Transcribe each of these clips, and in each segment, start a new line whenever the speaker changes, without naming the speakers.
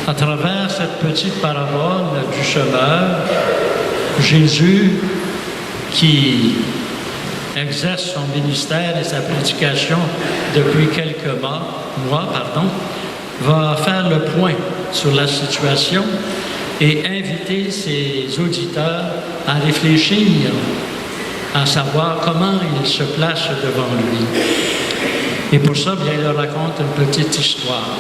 À travers cette petite parabole du semeur, Jésus, qui exerce son ministère et sa prédication depuis quelques mois, va faire le point sur la situation et inviter ses auditeurs à réfléchir, à savoir comment il se place devant lui. Et pour ça, bien, il leur raconte une petite histoire.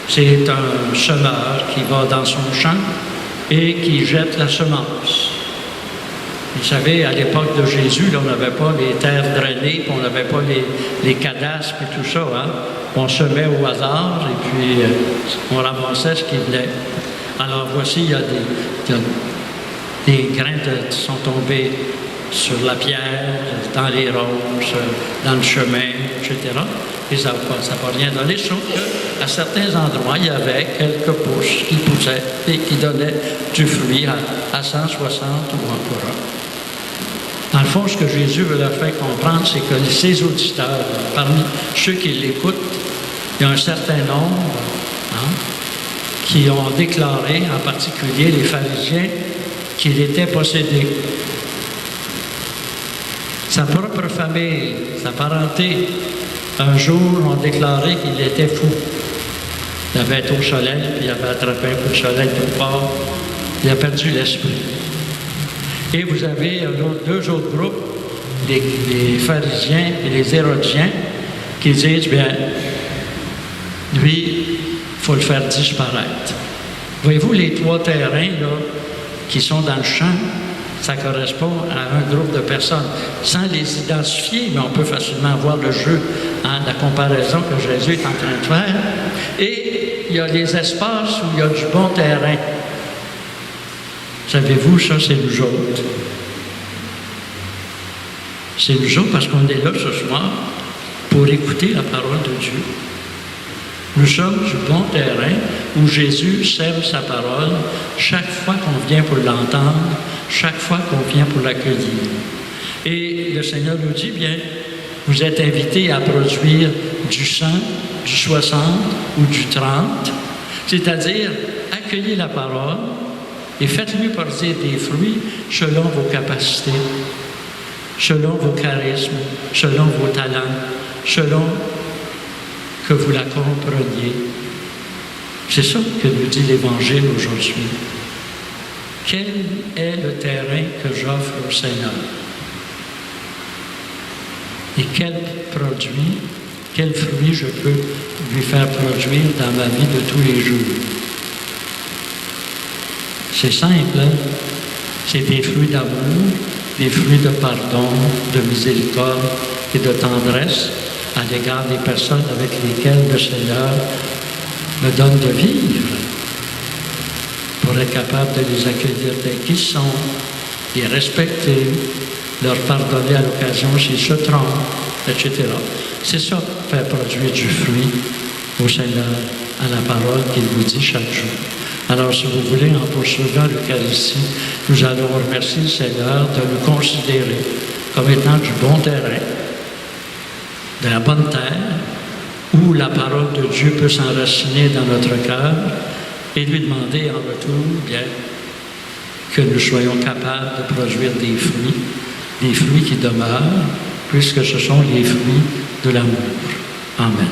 C'est un semeur qui va dans son champ et qui jette la semence. Vous savez, à l'époque de Jésus, là, on n'avait pas les terres drainées, puis on n'avait pas les cadastres et tout ça. Hein? On semait au hasard et puis on ramassait ce qui venait. Alors voici, il y a des grains qui sont tombés sur la pierre, dans les ronces, dans le chemin, etc. Et ça n'a pas rien donné, sauf qu'à certains endroits, il y avait quelques pousses qui poussaient et qui donnaient du fruit à 160 ou encore. Dans le fond, ce que Jésus veut leur faire comprendre, c'est que ses auditeurs, parmi ceux qui l'écoutent, il y a un certain nombre qui ont déclaré, en particulier les pharisiens, qu'il était possédé. Sa propre famille, sa parenté, un jour ont déclaré qu'il était fou. Il avait été au soleil, puis il avait attrapé un coup de soleil tout fort. Il a perdu l'esprit. Et vous avez deux autres groupes, les pharisiens et les hérodiens, qui disent, bien, lui, il faut le faire disparaître. Voyez-vous, les trois terrains là, qui sont dans le champ, ça correspond à un groupe de personnes. Sans les identifier, mais on peut facilement voir le jeu, la comparaison que Jésus est en train de faire. Et il y a les espaces où il y a du bon terrain. Savez-vous, ça, c'est nous autres. C'est nous autres parce qu'on est là ce soir pour écouter la parole de Dieu. Nous sommes du bon terrain où Jésus sème sa parole chaque fois qu'on vient pour l'entendre, chaque fois qu'on vient pour l'accueillir. Et le Seigneur nous dit, bien, vous êtes invités à produire du 100, du 60 ou du 30, c'est-à-dire accueillez la parole et faites-lui porter des fruits selon vos capacités, selon vos charismes, selon vos talents, selon que vous la compreniez. C'est ça que nous dit l'Évangile aujourd'hui. Quel est le terrain que j'offre au Seigneur? Et quel produit, quel fruit je peux lui faire produire dans ma vie de tous les jours? C'est simple, hein? C'est des fruits d'amour, des fruits de pardon, de miséricorde et de tendresse à l'égard des personnes avec lesquelles le Seigneur me donne de vivre, pour être capable de les accueillir tels qu'ils sont, les respecter, leur pardonner à l'occasion s'ils se trompent, etc. C'est ça, faire produire du fruit au Seigneur, à la parole qu'il vous dit chaque jour. Alors, si vous voulez, en poursuivant l'Eucharistie, nous allons remercier le Seigneur de nous considérer comme étant du bon terrain, de la bonne terre, où la parole de Dieu peut s'enraciner dans notre cœur, et lui demander en retour, bien, que nous soyons capables de produire des fruits qui demeurent, puisque ce sont les fruits de l'amour. Amen.